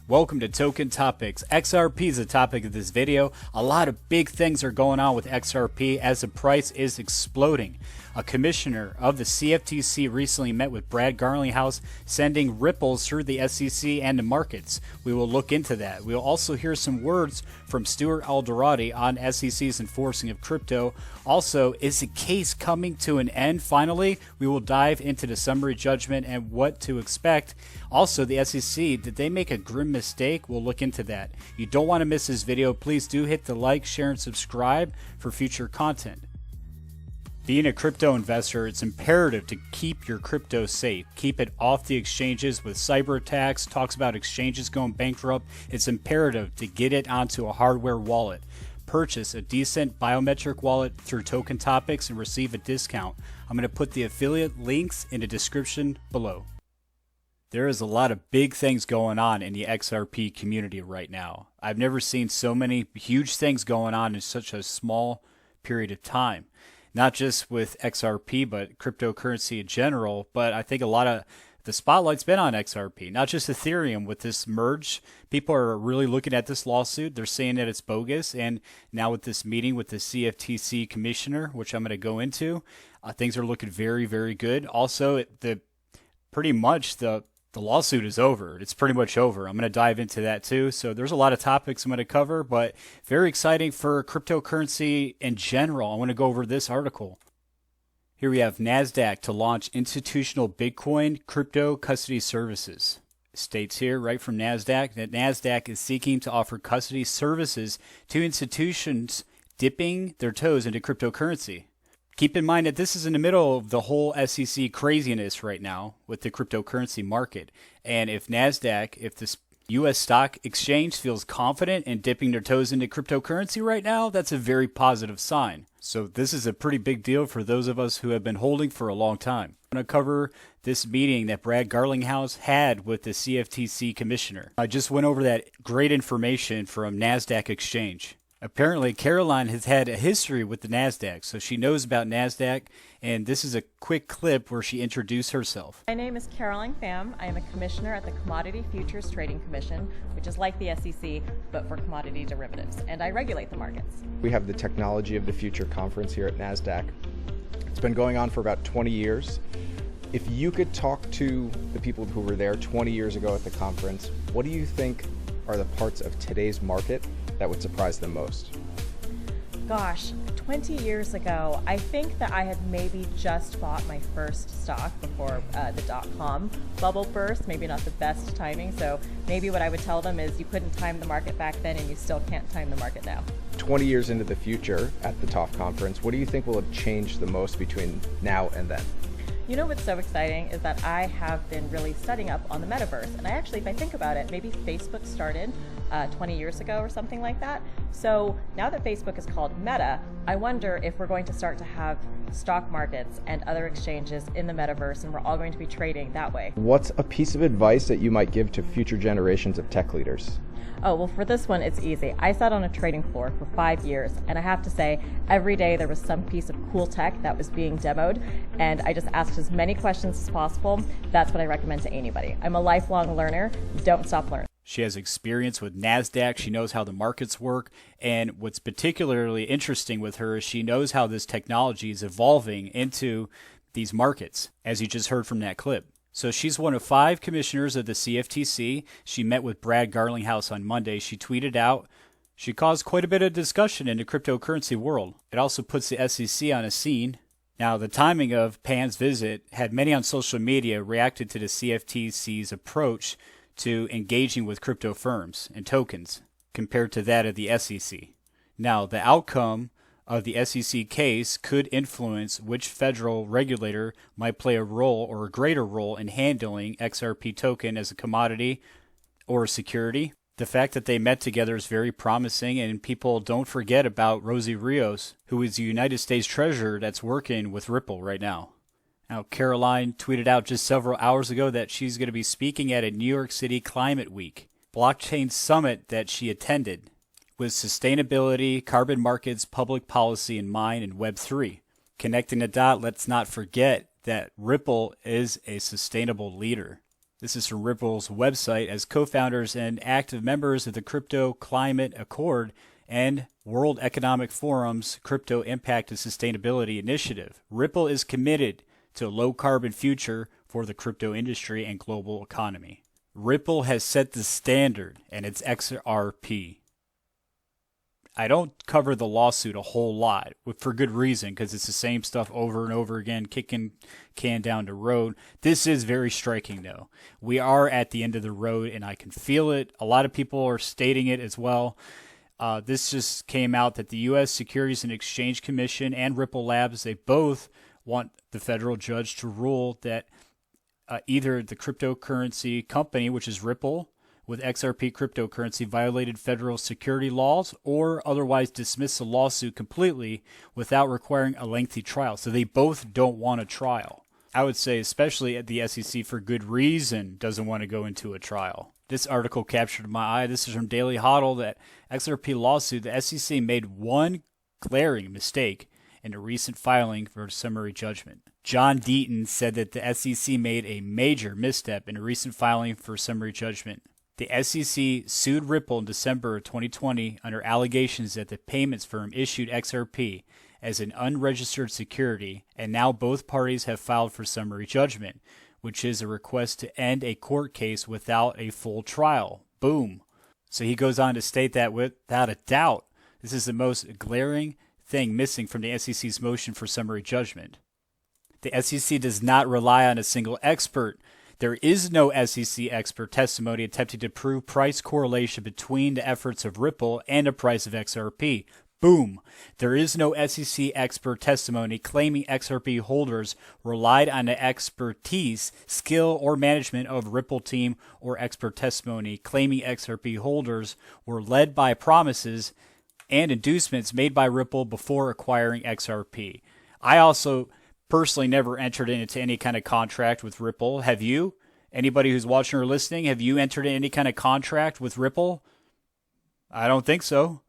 Welcome to Token Topics. XRP is the topic of this video. A lot of big things are going on with XRP as the price is exploding. A commissioner of the CFTC recently met with Brad Garlinghouse, sending ripples through the SEC and the markets. We will look into that. We will also hear some words from Stuart Alderati on SEC's enforcing of crypto. Also, is the case coming to an end finally? We will dive into the summary judgment and what to expect. Also, the SEC, did they make a grim mistake? We'll look into that. You don't want to miss this video. Please do hit the like, share, and subscribe for future content. Being a crypto investor, it's imperative to keep your crypto safe. Keep it off the exchanges with cyber attacks, talks about exchanges going bankrupt. It's imperative to get it onto a hardware wallet. Purchase a DCENT Biometric wallet through Token Topics and receive a discount. I'm going to put the affiliate links in the description below. There is a lot of big things going on in the XRP community right now. I've never seen so many huge things going on in such a small period of time. Not just with XRP, but cryptocurrency in general. But I think a lot of the spotlight's been on XRP, not just Ethereum with this merge. People are really looking at this lawsuit. They're saying that it's bogus. And now with this meeting with the CFTC commissioner, which I'm going to go into, things are looking very, very good. Also, pretty much the lawsuit is over. It's pretty much over. I'm going to dive into that too. So there's a lot of topics I'm going to cover, but very exciting for cryptocurrency in general. I want to go over this article. Here we have NASDAQ to launch institutional Bitcoin crypto custody services. It states here right from NASDAQ that NASDAQ is seeking to offer custody services to institutions dipping their toes into cryptocurrency. Keep in mind that this is in the middle of the whole SEC craziness right now with the cryptocurrency market. And if NASDAQ, if this U.S. stock exchange feels confident in dipping their toes into cryptocurrency right now, that's a very positive sign. So this is a pretty big deal for those of us who have been holding for a long time. I'm going to cover this meeting that Brad Garlinghouse had with the CFTC commissioner. I just went over that great information from NASDAQ exchange. Apparently, Caroline has had a history with the NASDAQ, so she knows about NASDAQ, and this is a quick clip where she introduced herself. My name is Caroline Pham. I am a commissioner at the Commodity Futures Trading Commission, which is like the SEC, but for commodity derivatives, and I regulate the markets. We have the Technology of the Future conference here at NASDAQ. It's been going on for about 20 years. If you could talk to the people who were there 20 years ago at the conference, what do you think are the parts of today's market that would surprise them most? Gosh, 20 years ago, I think that I had maybe just bought my first stock before the dot-com bubble burst. Maybe not the best timing, so maybe what I would tell them is you couldn't time the market back then and you still can't time the market now. 20 years into the future at the TOF conference, what do you think will have changed the most between now and then? You know what's so exciting is that I have been really studying up on the metaverse. And I actually, if I think about it, maybe Facebook started 20 years ago or something like that. So now that Facebook is called Meta, I wonder if we're going to start to have stock markets and other exchanges in the metaverse, and we're all going to be trading that way. What's a piece of advice that you might give to future generations of tech leaders? Oh, well, for this one, it's easy. I sat on a trading floor for 5 years, and I have to say, every day there was some piece of cool tech that was being demoed, and I just asked as many questions as possible. That's what I recommend to anybody. I'm a lifelong learner. Don't stop learning. She has experience with NASDAQ. She knows how the markets work. And what's particularly interesting with her is she knows how this technology is evolving into these markets, as you just heard from that clip. So she's one of 5 commissioners of the CFTC. She met with Brad Garlinghouse on Monday. She tweeted out, she caused quite a bit of discussion in the cryptocurrency world. It also puts the SEC on a scene. Now, the timing of Pan's visit had many on social media reacted to the CFTC's approach to engaging with crypto firms and tokens compared to that of the SEC. Now, the outcome of the SEC case could influence which federal regulator might play a role or a greater role in handling XRP token as a commodity or a security. The fact that they met together is very promising, and people don't forget about Rosie Rios, who is the United States Treasurer that's working with Ripple right now. Now, Caroline tweeted out just several hours ago that she's going to be speaking at a New York City Climate Week blockchain summit that she attended, with sustainability, carbon markets, public policy in mind, and Web3. Connecting the dot, let's not forget that Ripple is a sustainable leader. This is from Ripple's website. As co-founders and active members of the Crypto Climate Accord and World Economic Forum's Crypto Impact and Sustainability Initiative, Ripple is committed to a low-carbon future for the crypto industry and global economy. Ripple has set the standard, and it's XRP. I don't cover the lawsuit a whole lot, for good reason, because it's the same stuff over and over again, kicking can down the road. This is very striking, though. We are at the end of the road, and I can feel it. A lot of people are stating it as well. This just came out that the U.S. Securities and Exchange Commission and Ripple Labs, they both want the federal judge to rule that either the cryptocurrency company, which is Ripple, with XRP cryptocurrency violated federal security laws or otherwise dismiss the lawsuit completely without requiring a lengthy trial. So they both don't want a trial. I would say especially at the SEC for good reason doesn't want to go into a trial. This article captured my eye. This is from Daily Hodl that XRP lawsuit, the SEC made one glaring mistake in a recent filing for summary judgment. John Deaton said that the SEC made a major misstep in a recent filing for summary judgment. The SEC sued Ripple in December of 2020 under allegations that the payments firm issued XRP as an unregistered security, and now both parties have filed for summary judgment, which is a request to end a court case without a full trial. Boom. So he goes on to state that without a doubt, this is the most glaring thing missing from the SEC's motion for summary judgment. The SEC does not rely on a single expert. There is no SEC expert testimony attempting to prove price correlation between the efforts of Ripple and the price of XRP. Boom. There is no SEC expert testimony claiming XRP holders relied on the expertise, skill, or management of Ripple team, or expert testimony claiming XRP holders were led by promises and inducements made by Ripple before acquiring XRP. I also personally never entered into any kind of contract with Ripple. Have you? Anybody who's watching or listening, have you entered in any kind of contract with Ripple? I don't think so.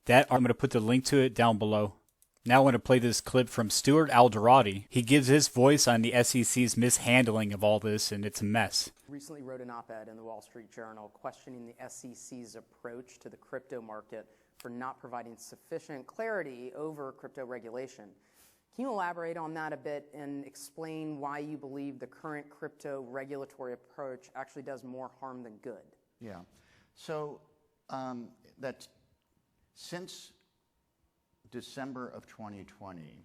I'm going to put the link to it down below. Now I want to play this clip from Stuart Alderati. He gives his voice on the SEC's mishandling of all this, and it's a mess. Recently wrote an op-ed in the Wall Street Journal questioning the SEC's approach to the crypto market for not providing sufficient clarity over crypto regulation. Can you elaborate on that a bit and explain why you believe the current crypto regulatory approach actually does more harm than good? Yeah. So since December of 2020,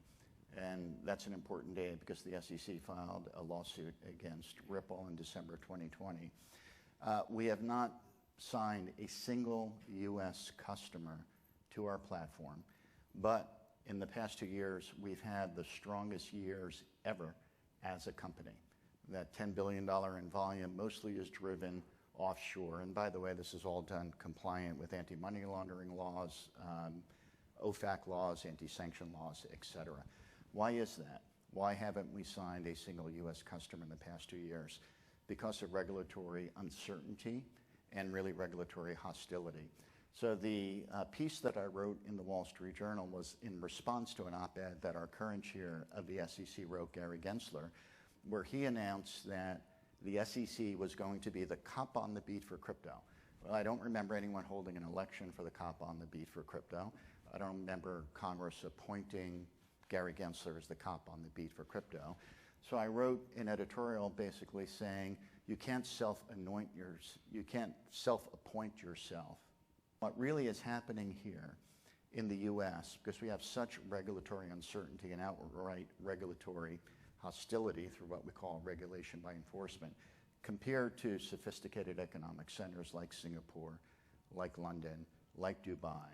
and that's an important day because the SEC filed a lawsuit against Ripple in December 2020, we have not signed a single U.S. customer to our platform, but in the past 2 years, we've had the strongest years ever as a company. That $10 billion in volume mostly is driven offshore. And by the way, this is all done compliant with anti-money laundering laws, OFAC laws, anti-sanction laws, et cetera. Why is that? Why haven't we signed a single U.S. customer in the past 2 years? Because of regulatory uncertainty and really regulatory hostility. So the piece that I wrote in the Wall Street Journal was in response to an op-ed that our current chair of the SEC wrote, Gary Gensler, where he announced that the SEC was going to be the cop on the beat for crypto. Well, I don't remember anyone holding an election for the cop on the beat for crypto. I don't remember Congress appointing Gary Gensler as the cop on the beat for crypto. So I wrote an editorial basically saying you can't self-appoint yourself. What really is happening here in the U.S., because we have such regulatory uncertainty and outright regulatory hostility through what we call regulation by enforcement, compared to sophisticated economic centers like Singapore, like London, like Dubai.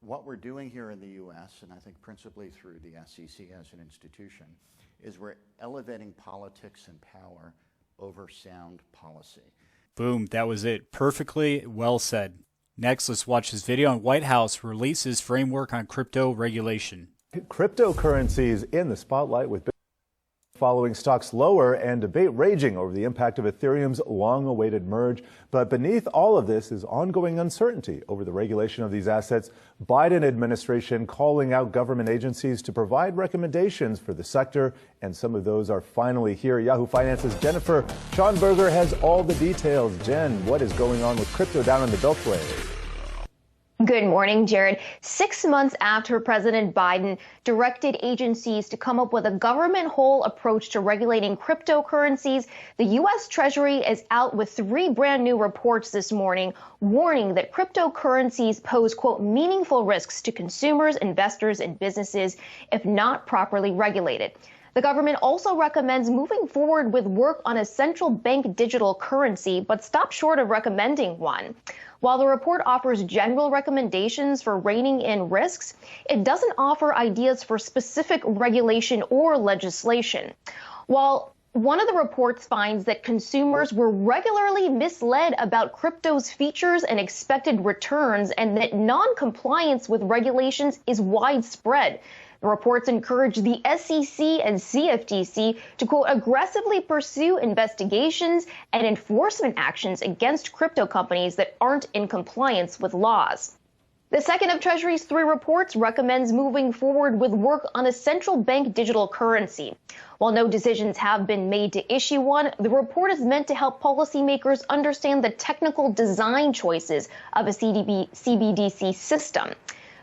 What we're doing here in the U.S., and I think principally through the SEC as an institution, is we're elevating politics and power over sound policy. Boom, that was it. Perfectly well said. Next, let's watch this video on White House releases framework on crypto regulation. Cryptocurrencies in the spotlight with following stocks lower and debate raging over the impact of Ethereum's long-awaited merge. But beneath all of this is ongoing uncertainty over the regulation of these assets. Biden administration calling out government agencies to provide recommendations for the sector, and some of those are finally here. Yahoo Finance's Jennifer Schonberger has all the details. Jen, what is going on with crypto down in the Beltway? Good morning, Jared. 6 months after President Biden directed agencies to come up with a government-whole approach to regulating cryptocurrencies, the U.S. Treasury is out with 3 brand new reports this morning warning that cryptocurrencies pose, quote, meaningful risks to consumers, investors, and businesses if not properly regulated. The government also recommends moving forward with work on a central bank digital currency, but stopped short of recommending one. While the report offers general recommendations for reining in risks, it doesn't offer ideas for specific regulation or legislation. While one of the reports finds that consumers were regularly misled about crypto's features and expected returns, and that non-compliance with regulations is widespread. The reports encourage the SEC and CFTC to, quote, aggressively pursue investigations and enforcement actions against crypto companies that aren't in compliance with laws. The second of Treasury's 3 reports recommends moving forward with work on a central bank digital currency. While no decisions have been made to issue one, the report is meant to help policymakers understand the technical design choices of a CBDC system.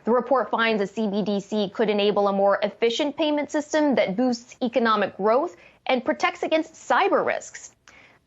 The report finds a CBDC could enable a more efficient payment system that boosts economic growth and protects against cyber risks.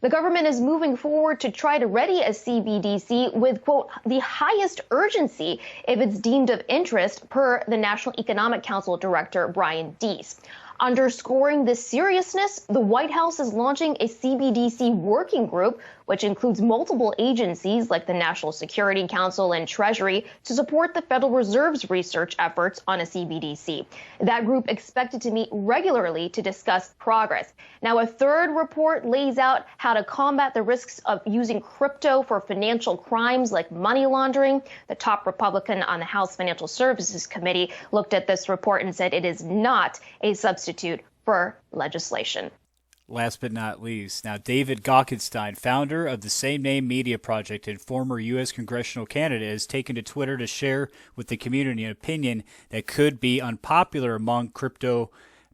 The government is moving forward to try to ready a CBDC with, quote, the highest urgency if it's deemed of interest, per the National Economic Council Director Brian Deese. Underscoring this seriousness, the White House is launching a CBDC working group, which includes multiple agencies like the National Security Council and Treasury, to support the Federal Reserve's research efforts on a CBDC. That group expected to meet regularly to discuss progress. Now, a third report lays out how to combat the risks of using crypto for financial crimes like money laundering. The top Republican on the House Financial Services Committee looked at this report and said it is not a substitute for legislation. Last but not least, now David Gockenstein, founder of the same name media project and former U.S. congressional candidate, has taken to Twitter to share with the community an opinion that could be unpopular among crypto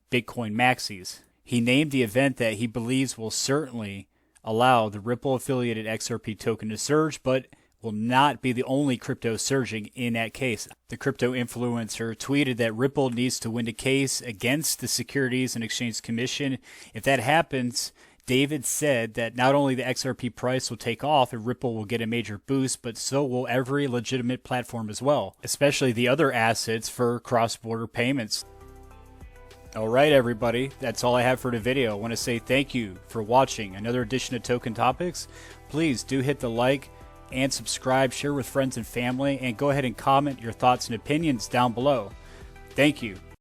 Bitcoin maxis. He named the event that he believes will certainly allow the Ripple-affiliated XRP token to surge, but will not be the only crypto surging in that case. The crypto influencer tweeted that Ripple needs to win a case against the Securities and Exchange Commission. If that happens, David said that not only the XRP price will take off and Ripple will get a major boost, but so will every legitimate platform as well, especially the other assets for cross-border payments. All right, everybody, that's all I have for the video. I want to say thank you for watching another edition of Token Topics. Please do hit the like and subscribe, share with friends and family, and go ahead and comment your thoughts and opinions down below. Thank you.